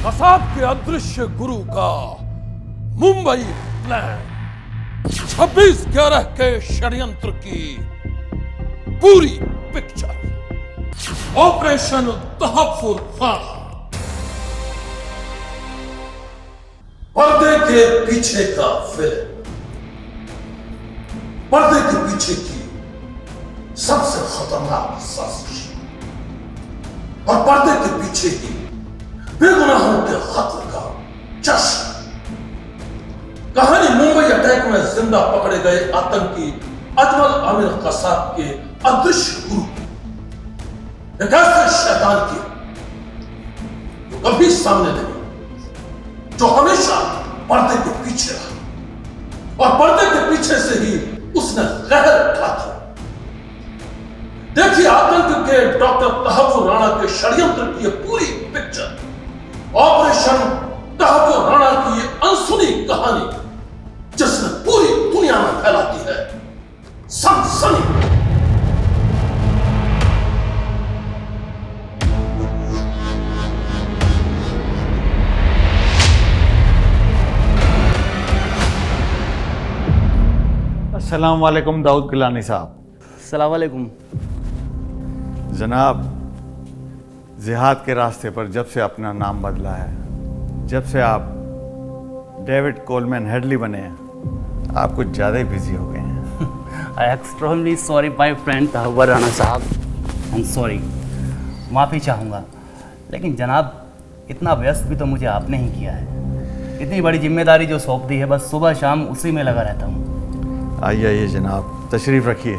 कसाब के अदृश्य गुरु का मुंबई प्लान 26/11 के षड्यंत्र की पूरी पिक्चर ऑपरेशन तहफ्फुज़ खाना। पर्दे के पीछे का फिल्म, पर्दे के पीछे की सबसे खतरनाक साजिश और पर्दे के पीछे ही बेगुनाहों के कत्ल का जश्न। कहानी मुंबई अटैक में जिंदा पकड़े गए आतंकी अजमल आमिर कसाब के अदृश्य गुरु, एक ऐसे शैतान की जो कभी सामने नहीं, जो हमेशा पर्दे के पीछे रहा और पर्दे के पीछे से ही उसने कहर उठा किया। देखिए आतंक के डॉक्टर तहफ्फुज़ राणा के षड्यंत्र की यह पूरी पिक्चर, ऑपरेशन तहफ्फुज़ राणा की यह अनसुनी कहानी जिसने पूरी दुनिया में फैलाती है सनसनी। अस्सलाम वालेकुम दाऊद गिलानी साहब। अस्सलाम वालेकुम जनाब, जिहाद के रास्ते पर जब से अपना नाम बदला है, जब से आप डेविड कोलमैन हेडली बने हैं, आप कुछ ज़्यादा ही बिजी हो गए हैं। I extremely sorry my friend Tahawwur Rana sahab, I am sorry, माफ़ी चाहूँगा। लेकिन जनाब, इतना व्यस्त भी तो मुझे आपने ही किया है। इतनी बड़ी जिम्मेदारी जो सौंप दी है, बस सुबह शाम उसी में लगा रहता हूँ। आइए आइए जनाब, तशरीफ़ रखिए।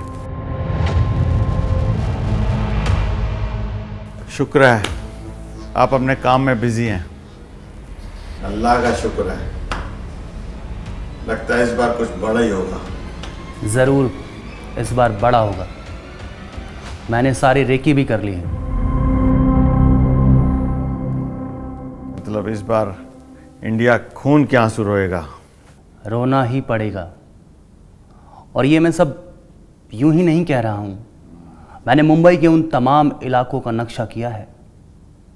शुक्र है आप अपने काम में बिजी हैं। अल्लाह का शुक्र है, लगता है इस बार कुछ बड़ा ही होगा। ज़रूर इस बार बड़ा होगा। मैंने सारी रेकी भी कर ली है। मतलब इस बार इंडिया खून के आंसू रोएगा। रोना ही पड़ेगा। और ये मैं सब यूं ही नहीं कह रहा हूँ। मैंने मुंबई के उन तमाम इलाकों का नक्शा किया है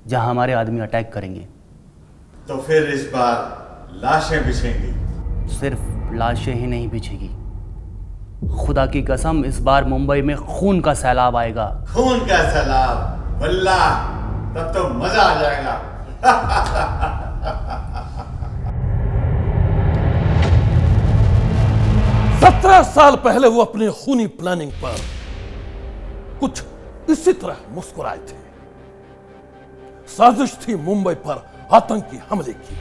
जहाँ हमारे आदमी अटैक करेंगे। तो फिर इस बार लाशें बिछेंगी? सिर्फ लाशें ही नहीं बिछेगी, खुदा की कसम इस बार मुंबई में खून का सैलाब आएगा। खून का सैलाब? वल्लाह, तब तो मजा आ जाएगा। 17 साल पहले वो अपनी खूनी प्लानिंग पर कुछ इसी तरह मुस्कुराए थे। साजिश थी मुंबई पर आतंकी हमले की।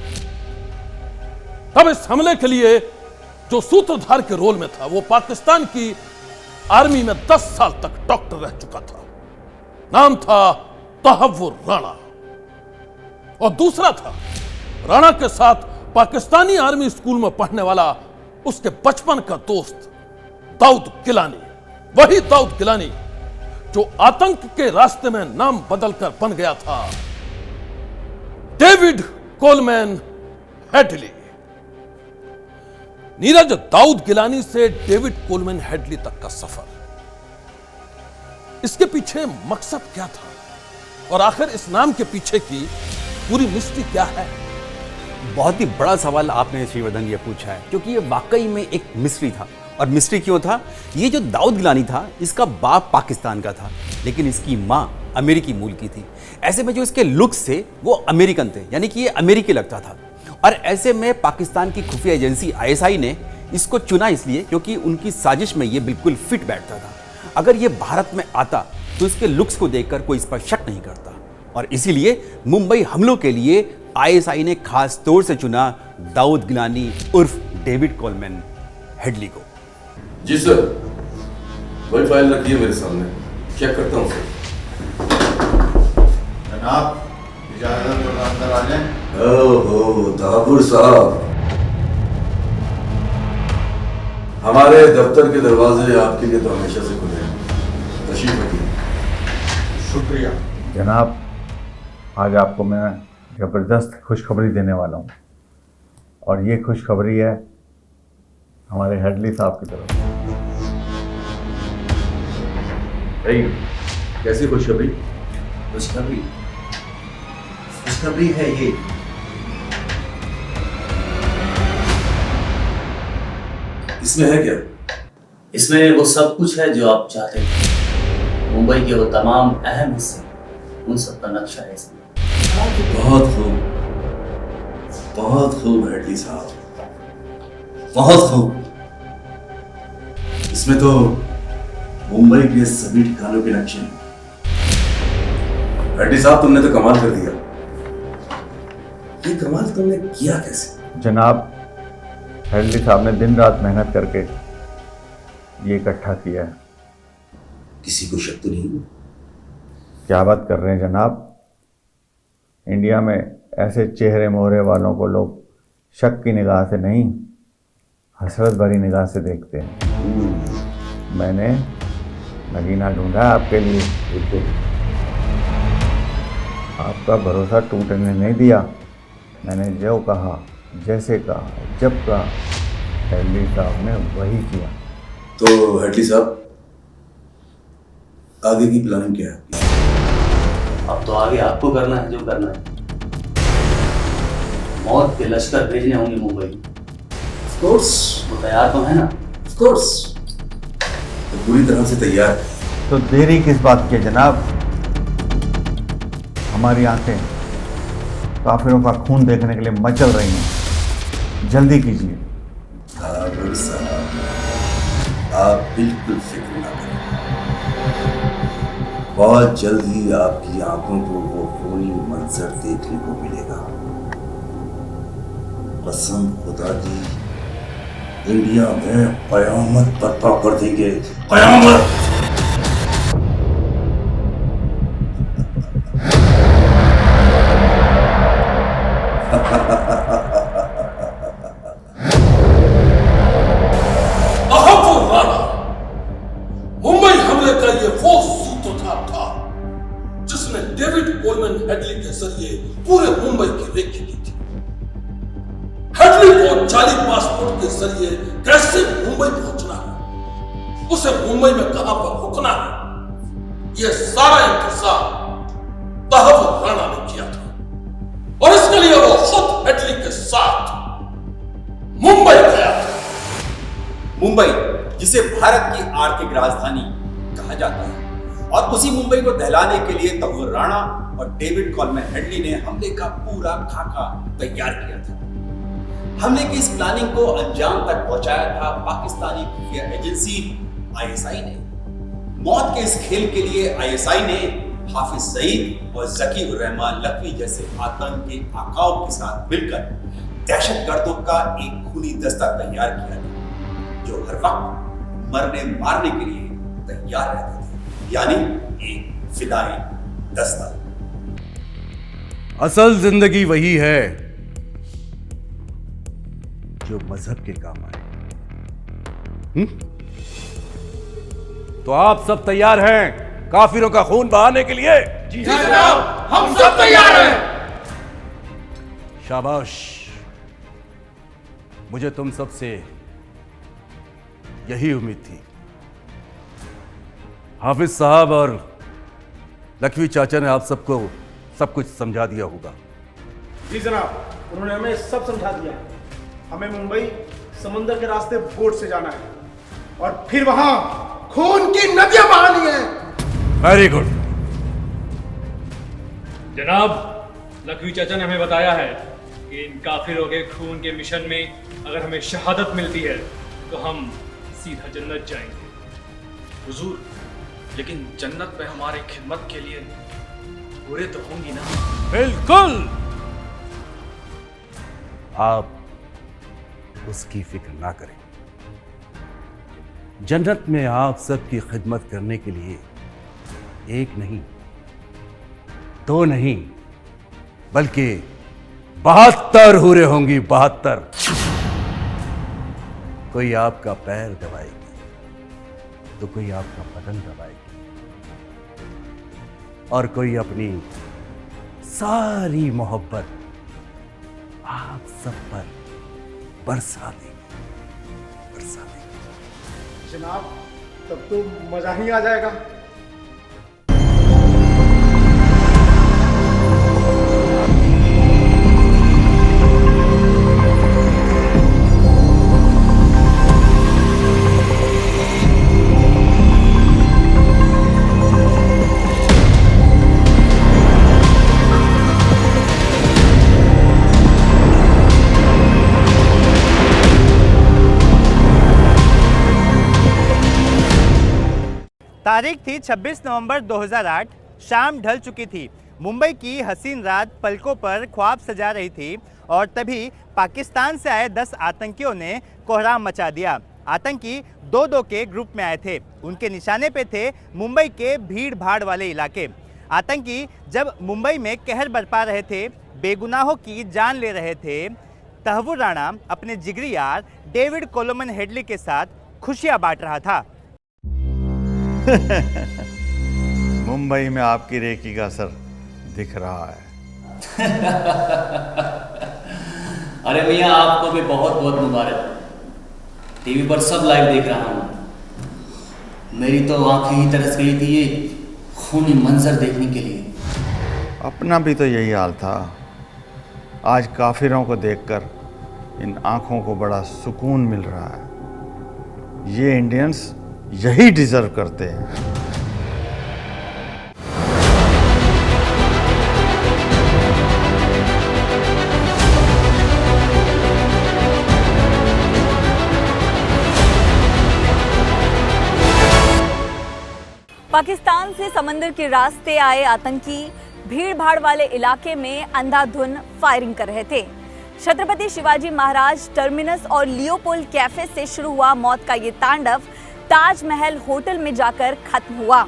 तब इस हमले के लिए जो सूत्रधार के रोल में था, वो पाकिस्तान की आर्मी में 10 साल तक डॉक्टर रह चुका था। नाम था तहव्वुज़ राणा। और दूसरा था राणा के साथ पाकिस्तानी आर्मी स्कूल में पढ़ने वाला उसके बचपन का दोस्त दाऊद गिलानी। वही दाऊद गिलानी जो आतंक के रास्ते में नाम बदलकर बन गया था David Coleman Headley. Neeraj, Dawood Gilani से डेविड कोलमैन हेडली तक का सफर, इसके पीछे मकसद क्या था और आखिर इस नाम के पीछे की पूरी मिस्ट्री क्या है? बहुत ही बड़ा सवाल आपने श्रीवर्धन ये पूछा है, क्योंकि ये वाकई में एक मिस्ट्री था। और मिस्ट्री क्यों था? ये जो दाऊद गिलानी था, इसका बाप पाकिस्तान का था, लेकिन इसकी माँ अमेरिकी मूल की थी। ऐसे में जो इसके लुक्स थे वो अमेरिकन थे, यानी कि ये अमेरिकी लगता था। और ऐसे में पाकिस्तान की खुफिया एजेंसी ISI ने इसको चुना इसलिए क्योंकि उनकी साजिश में ये बिल्कुल फिट बैठता था। अगर ये भारत में आता तो इसके लुक्स को देखकर कोई इस पर शक नहीं करता। और इसीलिए मुंबई हमलों के लिए ISI ने खास तौर से चुना दाऊद गिलानी उर्फ डेविड कोलमैन हेडली को। जी सर, वही फाइल रखिए मेरे सामने, चेक करता हूँ सर। जनाब, इजाजत तो अंदर आ जाएं। ओहो तहव्वुज़ साहब, हमारे दफ्तर के दरवाजे आपके लिए तो हमेशा से खुले हैं। तशरीफ रखिए। शुक्रिया जनाब, आज आपको मैं ज़बरदस्त खुशखबरी देने वाला हूँ। और ये खुशखबरी है हमारे हेडली साहब की तरफ। कैसी खुशखबरी? खुशखबरी है ये इसमें है क्या? इसमें वो सब कुछ है जो आप चाहते हैं। मुंबई के वो तमाम अहम हिस्से, उन सब का नक्शा है इसमें। बहुत खूब हेडली साहब, बहुत खूब। इसमें तो मुंबई के सभी ठिकानों के नक्शे हैं। हेडली साहब, तुमने तो कमाल कर दिया। ये कमाल तुमने किया कैसे? जनाब, हेडली साहब ने दिन रात मेहनत करके ये इकट्ठा किया है। किसी को शक तो नहीं? क्या बात कर रहे हैं जनाब? इंडिया में ऐसे चेहरे मोहरे वालों को लोग शक की निगाह से नहीं, हसरत भरी निगाह से देखते हैं। मैंने नगीना ढूंढा है आपके लिए। आपका भरोसा टूटने नहीं दिया। मैंने जो कहा, जैसे कहा, जब कहा, हेडली साहब ने वही किया। तो हेडली साहब, आगे की प्लानिंग क्या है? अब तो आगे आपको करना है जो करना है। मौत के लश्कर भेजने होंगे मुंबई। Of course. वो तैयार तो है ना? ऑफ कोर्स, तो पूरी तरह से तैयार है। तो देरी किस बात की है जनाब? हमारी आंखें काफिरों का खून देखने के लिए मचल रही हैं। जल्दी कीजिए। हाफिज साहब, आप बिल्कुल फिक्र ना करें। बहुत जल्द ही आपकी आंखों को वो खूनी मंजर देखने को मिलेगा। कसम खुदा की, इंडिया में कयामत बर्पा कर देंगे। कयामत। मुंबई हमले का ये वो सूत्रधार था जिसने डेविड कोलमैन हेडली के जरिए पूरे मुंबई की रेकी की थी। हेडली को जाली पासपोर्ट के जरिए कैसे मुंबई पहुंचना है, उसे मुंबई में कहां पर रुकना है, यह सारा इंतजाम तहव्वुर राणा ने किया था। और इसके लिए वो खुद हेडली के साथ मुंबई गया था। मुंबई, जिसे भारत की आर्थिक राजधानी कहा जाता है, और उसी मुंबई को दहलाने के लिए तहव्वुर राणा और डेविड कोलमैन हेडली ने हमले का पूरा खाका तैयार किया था। हमले की इस प्लानिंग को अंजाम तक पहुंचाया था पाकिस्तानी खुफिया एजेंसी आईएसआई ने। मौत के इस खेल के लिए आईएसआई ने हाफिज सईद और जकी उर रहमान लखवी जैसे आतंकी आकाओं के साथ मिलकर दहशतगर्दों का एक खूनी दस्ता तैयार किया था, जो हर वक्त मरने मारने के लिए तैयार रहते थे, यानी एक फिदाई दस्ता। असल जिंदगी वही है जो मजहब के काम आए। तो आप सब तैयार हैं काफिरों का खून बहाने के लिए? जी जनाब, हम सब तैयार हैं। शाबाश। मुझे तुम सबसे यही उम्मीद थी। हाफिज साहब और लखवी चाचा ने आप सबको सब कुछ समझा दिया होगा। जी जनाब, उन्होंने हमें सब समझा दिया। हमें मुंबई समंदर के रास्ते बोट से जाना है और फिर वहां खून की नदियां बहानी है। Very good. जनाब, लखवी चाचा ने हमें बताया है कि इन काफिरों के खून के मिशन में अगर हमें शहादत मिलती है तो हम सीधा जन्नत जाएंगे। हुजूर, लेकिन जन्नत में हमारे खिदमत के लिए बुरे तो होंगी ना? बिल्कुल। आप उसकी फिक्र ना करें। जन्नत में आप सबकी खिदमत करने के लिए एक नहीं, दो नहीं, बल्कि 72 हूरें होंगी। 72। कोई आपका पैर दबाएगी तो कोई आपका बदन दबाएगी और कोई अपनी सारी मोहब्बत आप सब पर बरसा देगी, बरसा देगी। जनाब, तब तो मजा ही आ जाएगा। तारीख थी 26 नवंबर 2008। शाम ढल चुकी थी। मुंबई की हसीन रात पलकों पर ख्वाब सजा रही थी और तभी पाकिस्तान से आए 10 आतंकियों ने कोहराम मचा दिया। आतंकी दो के ग्रुप में आए थे। उनके निशाने पे थे मुंबई के भीड़ भाड़ वाले इलाके। आतंकी जब मुंबई में कहर बरपा रहे थे, बेगुनाहों की जान ले रहे थे, तहव्वुर राणा अपने जिगरी यार डेविड कोलोमन हेडली के साथ खुशियां बांट रहा था। मुंबई में आपकी रेकी का असर दिख रहा है। अरे मियाँ, आपको भी बहुत बहुत मुबारक। टीवी पर सब लाइव देख रहा हूँ। मेरी तो आंखें ही तरस गई थी ये खूनी मंजर देखने के लिए। अपना भी तो यही हाल था। आज काफिरों को देखकर इन आंखों को बड़ा सुकून मिल रहा है। ये इंडियंस यही डिजर्व करते हैं। पाकिस्तान से समंदर के रास्ते आए आतंकी भीड़ भाड़ वाले इलाके में अंधाधुन फायरिंग कर रहे थे। छत्रपति शिवाजी महाराज टर्मिनस और लियोपोल्ड कैफे से शुरू हुआ मौत का ये तांडव ताजमहल होटल में जाकर खत्म हुआ।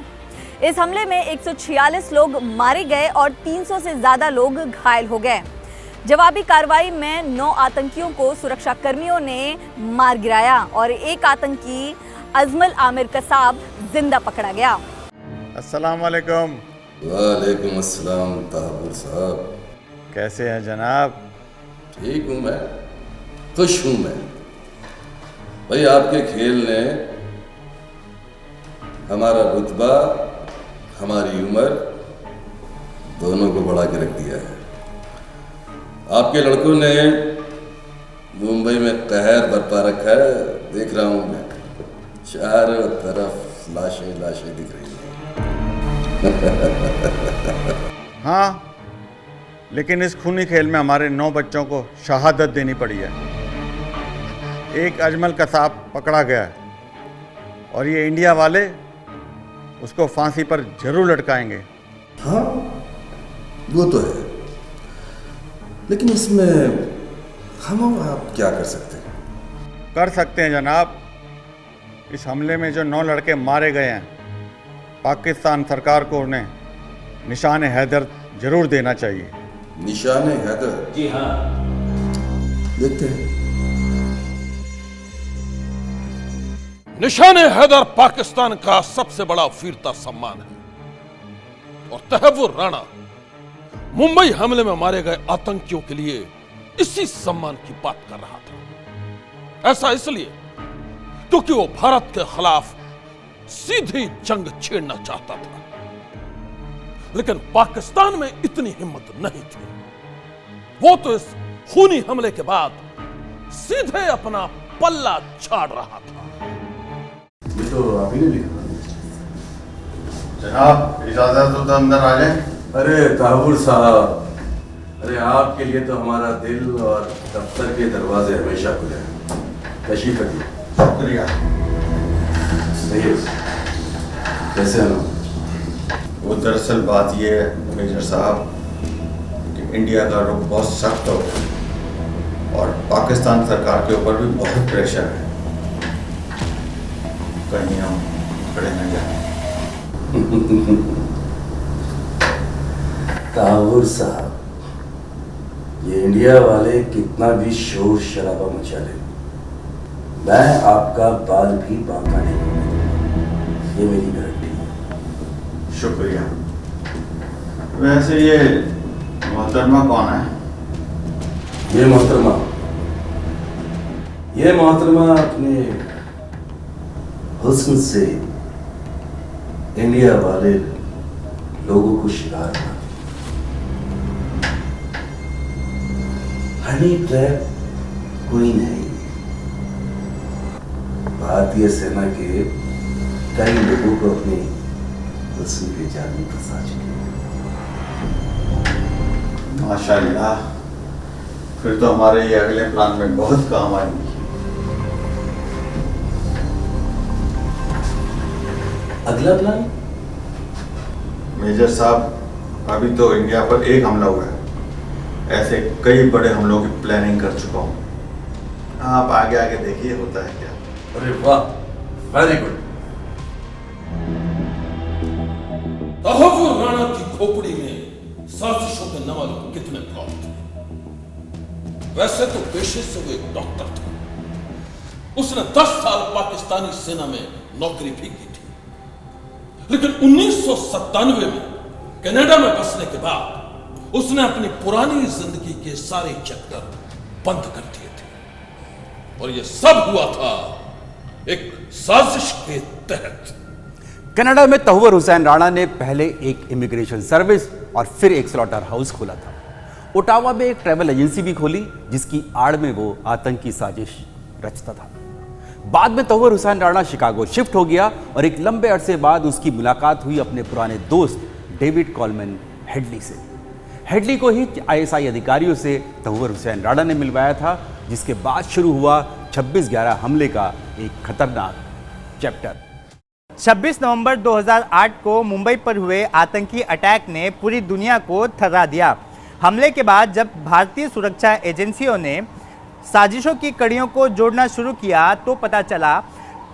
इस हमले में 146 लोग मारे गए और 300 से ज्यादा लोग घायल हो गए। जवाबी कार्रवाई में 9 आतंकियों को सुरक्षा कर्मियों ने मार गिराया और एक आतंकी अजमल आमिर कसाब जिंदा पकड़ा गया। अस्सलाम वालेकुम। वालेकुम अस्सलाम तहव्वुर साहब। कैसे हैं जनाब? ठीक हूँ मैं, खुश हूँ मैं। भाई आपके खेल ने हमारा रुतबा, हमारी उम्र दोनों को बढ़ा के रख दिया है। आपके लड़कों ने मुंबई में कहर बरपा रखा है। देख रहा हूँ मैं, चारों तरफ लाशें लाशें दिख रही हैं। हाँ, लेकिन इस खूनी खेल में हमारे 9 बच्चों को शहादत देनी पड़ी है। एक अजमल कसाब पकड़ा गया है और ये इंडिया वाले उसको फांसी पर जरूर लटकाएंगे। हाँ, वो तो है, लेकिन इसमें हम और आप क्या कर सकते हैं? कर सकते हैं जनाब। इस हमले में जो 9 लड़के मारे गए हैं, पाकिस्तान सरकार को उन्हें निशान हैदर जरूर देना चाहिए। निशान हैदर? जी हाँ, देखते हैं। निशान हैदर पाकिस्तान का सबसे बड़ा वीरता सम्मान है और तहव्वुर राणा मुंबई हमले में मारे गए आतंकियों के लिए इसी सम्मान की बात कर रहा था। ऐसा इसलिए क्योंकि वो भारत के खिलाफ सीधी जंग छेड़ना चाहता था, लेकिन पाकिस्तान में इतनी हिम्मत नहीं थी। वो तो इस खूनी हमले के बाद सीधे अपना पल्ला झाड़ रहा था। ये तो आप ही ने लिखा। जनाब इजाजत हो तो अंदर आ जाए। अरे तहव्वुर साहब, अरे आपके लिए तो हमारा दिल और दफ्तर के दरवाजे हमेशा खुले हैं। तशरीफ रखिए। शुक्रिया। कैसे हैं? वो दरअसल बात ये है मेजर साहब कि इंडिया का रुख बहुत सख्त हो गया और पाकिस्तान सरकार के ऊपर भी बहुत प्रेशर है। कहीं हम खड़े न जाए। तहव्वुर साहब, ये इंडिया वाले कितना भी शोर शराबा मचा ले, मैं आपका बाल भी बांका नहीं होने, ये मेरी गारंटी है। शुक्रिया। वैसे ये मोहतरमा कौन है? ये मोहतरमा अपने हुस्न से इंडिया वाले लोगों को शिकार बना, हनी ट्रैप क्वीन है। भारतीय सेना के कई लोगों को अपने हुस्न के जाल में फंसा चुके हैं। माशाल्लाह, फिर तो हमारे ये अगले प्लान में बहुत काम आएंगी। अगला प्लान? मेजर साहब, अभी तो इंडिया पर एक हमला हुआ है, ऐसे कई बड़े हमलों की प्लानिंग कर चुका हूँ। आप आगे आगे देखिए होता है क्या। अरे वाह, वेरी गुड। तहव्वुर राणा की खोपड़ी में साजिशों के न मालूम कितने प्लॉट थे। वैसे तो पेशे से वो एक डॉक्टर था। उसने 10 साल पाकिस्तानी सेना में नौकरी भी की थी, लेकिन 1997 में कनाडा में बसने के बाद उसने अपनी पुरानी जिंदगी के सारे चैप्टर बंद कर दिए थे, और यह सब हुआ था एक साजिश के तहत। कनाडा में तहव्वुर हुसैन राणा ने पहले एक इमिग्रेशन सर्विस और फिर एक स्लॉटर हाउस खोला था। ओटावा में एक ट्रैवल एजेंसी भी खोली, जिसकी आड़ में वो आतंकी साजिश रचता था। बाद में तहव्वुर हुसैन राणा शिकागो शिफ्ट हो गया और एक लंबे अरसे बाद उसकी मुलाकात हुई अपने पुराने दोस्त डेविड कोलमैन हेडली से। हेडली को ही आईएसआई अधिकारियों से तहव्वुर हुसैन राणा ने मिलवाया था, जिसके बाद शुरू हुआ 26/11 हमले का एक खतरनाक चैप्टर। 26 नवंबर 2008 को मुंबई पर हुए आतंकी अटैक ने पूरी दुनिया को थर्रा दिया। हमले के बाद जब भारतीय सुरक्षा एजेंसियों ने साजिशों की कड़ियों को जोड़ना शुरू किया तो पता चला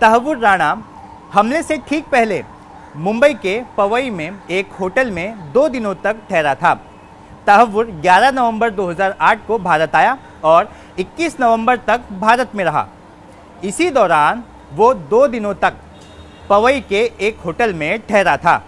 तहव्वुर राणा हमले से ठीक पहले मुंबई के पवई में एक होटल में 2 दिनों तक ठहरा था। तहव्वुर 11 नवंबर 2008 को भारत आया और 21 नवंबर तक भारत में रहा। इसी दौरान वो 2 दिनों तक पवई के एक होटल में ठहरा था।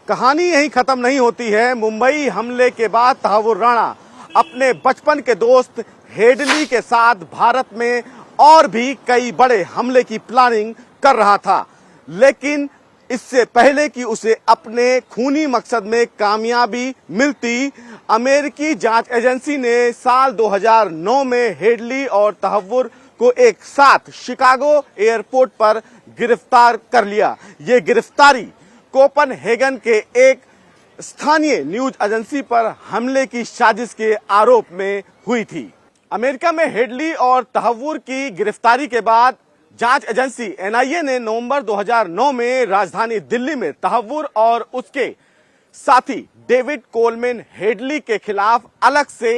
कहानी यहीं खत्म नहीं होती है। मुंबई हमले के बाद तहव्वुर राणा अपने बचपन के दोस्त हेडली के साथ भारत में और भी कई बड़े हमले की प्लानिंग कर रहा था, लेकिन इससे पहले कि उसे अपने खूनी मकसद में कामयाबी मिलती, अमेरिकी जांच एजेंसी ने साल 2009 में हेडली और तहव्वुर को एक साथ शिकागो एयरपोर्ट पर गिरफ्तार कर लिया। ये गिरफ्तारी कोपनहेगन के एक स्थानीय न्यूज एजेंसी पर हमले की साजिश के आरोप में हुई थी। अमेरिका में हेडली और तहव्वुर की गिरफ्तारी के बाद जांच एजेंसी एनआईए ने नवंबर 2009 में राजधानी दिल्ली में तहव्वुर और उसके साथी डेविड कोलमैन हेडली के खिलाफ अलग से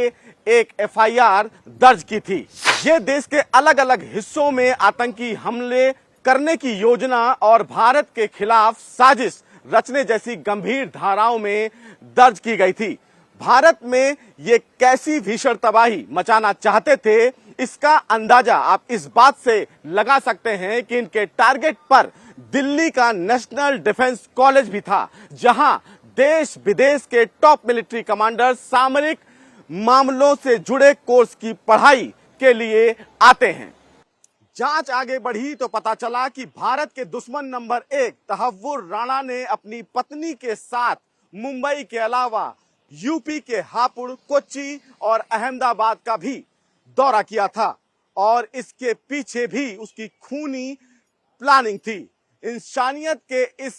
एक एफआईआर दर्ज की थी। ये देश के अलग अलग हिस्सों में आतंकी हमले करने की योजना और भारत के खिलाफ साजिश रचने जैसी गंभीर धाराओं में दर्ज की गई थी। भारत में ये कैसी भीषण तबाही मचाना चाहते थे, इसका अंदाजा आप इस बात से लगा सकते हैं कि इनके टारगेट पर दिल्ली का नेशनल डिफेंस कॉलेज भी था, जहां देश विदेश के टॉप मिलिट्री कमांडर सामरिक मामलों से जुड़े कोर्स की पढ़ाई के लिए आते हैं। जांच आगे बढ़ी तो पता चला कि भारत के दुश्मन नंबर 1 तहव्वुर राणा ने अपनी पत्नी के साथ मुंबई के अलावा यूपी के हापुड़, कोच्चि और अहमदाबाद का भी दौरा किया था और इसके पीछे भी उसकी खूनी प्लानिंग थी। इंसानियत के इस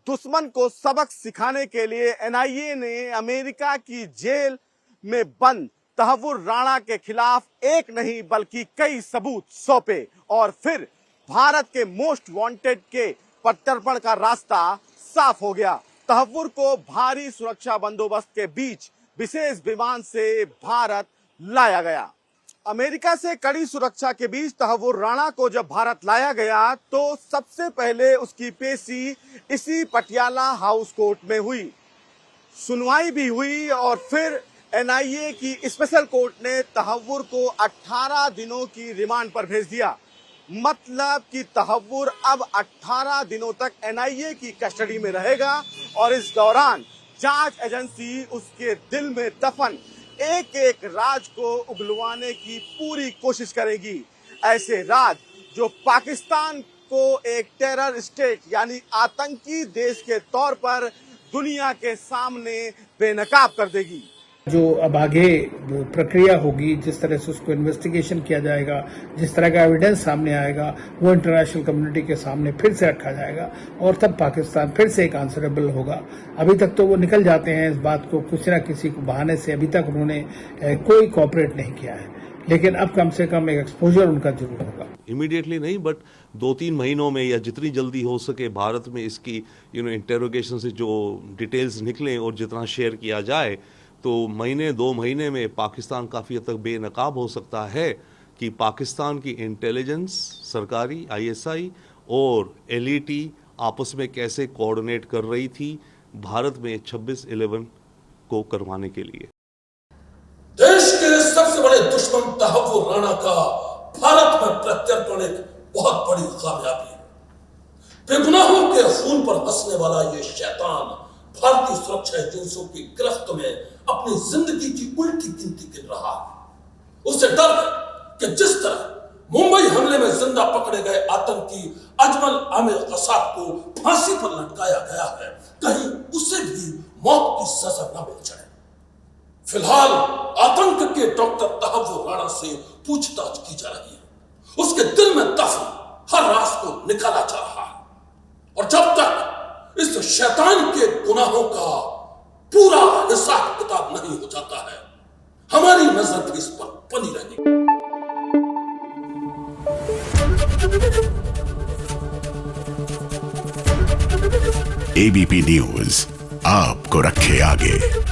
दुश्मन को सबक सिखाने के लिए एनआईए ने अमेरिका की जेल में बंद तहव्वुर राणा के खिलाफ एक नहीं बल्कि कई सबूत सौंपे और फिर भारत के मोस्ट वांटेड के प्रत्यर्पण का रास्ता साफ हो गया। तहव्वुर को भारी सुरक्षा बंदोबस्त के बीच विशेष विमान से भारत लाया गया। अमेरिका से कड़ी सुरक्षा के बीच तहव्वुर राणा को जब भारत लाया गया तो सबसे पहले उसकी पेशी इसी पटियाला हाउस कोर्ट में हुई। सुनवाई भी हुई और फिर एनआईए की स्पेशल कोर्ट ने तहव्वुर को 18 दिनों की रिमांड पर भेज दिया। मतलब कि तहव्वुर अब 18 दिनों तक एनआईए की कस्टडी में रहेगा और इस दौरान जांच एजेंसी उसके दिल में दफन एक एक राज को उगलवाने की पूरी कोशिश करेगी। ऐसे राज जो पाकिस्तान को एक टेरर स्टेट यानी आतंकी देश के तौर पर दुनिया के सामने बेनकाब कर देगी। जो अब आगे वो प्रक्रिया होगी, जिस तरह से उसको इन्वेस्टिगेशन किया जाएगा, जिस तरह का एविडेंस सामने आएगा, वो इंटरनेशनल कम्युनिटी के सामने फिर से रखा जाएगा और तब पाकिस्तान फिर से एक आंसरेबल होगा। अभी तक तो वो निकल जाते हैं इस बात को, कुछ ना किसी को बहाने से अभी तक उन्होंने कोई कॉपरेट नहीं किया है। लेकिन अब कम से कम एक एक्सपोजर उनका जरूर होगा। इमीडिएटली नहीं, बट 2-3 महीनों में या जितनी जल्दी हो सके भारत में इसकी इंटेरोगेशन से जो डिटेल्स निकलें और जितना शेयर किया जाए, तो महीने 2 महीने में पाकिस्तान काफ़ी हद तक बेनकाब हो सकता है कि पाकिस्तान की इंटेलिजेंस, सरकारी ISI और LET आपस में कैसे कोऑर्डिनेट कर रही थी भारत में 26/11 को करवाने के लिए। देश के सबसे बड़े दुश्मन तहव्वुर राणा का भारत में प्रत्यर्पण एक बहुत बड़ी कामयाबी है। बेगुनाहों के खून पर हंसने वाला ये शैतान भारतीय सुरक्षा एजेंसियों की गिरफ्त में अपनी जिंदगी की उल्टी गिनती गिन रहा है। उसे डर है कि जिस तरह मुंबई हमले में जिंदा पकड़े गए आतंकी अजमल आमिर कसाब को फांसी पर लटकाया गया है, कहीं उसे भी मौत की सजा न मिल जाए। फिलहाल आतंक के डॉक्टर तहव्वुर राणा से पूछताछ की जा रही है। उसके दिल में दफन हर राज को निकाला जा रहा है, और जब तक इस शैतान के गुनाहों का पूरा हिसाब किताब नहीं हो जाता है, हमारी नजर भी इस पर बनी रहेगी। ABP न्यूज आपको रखे आगे।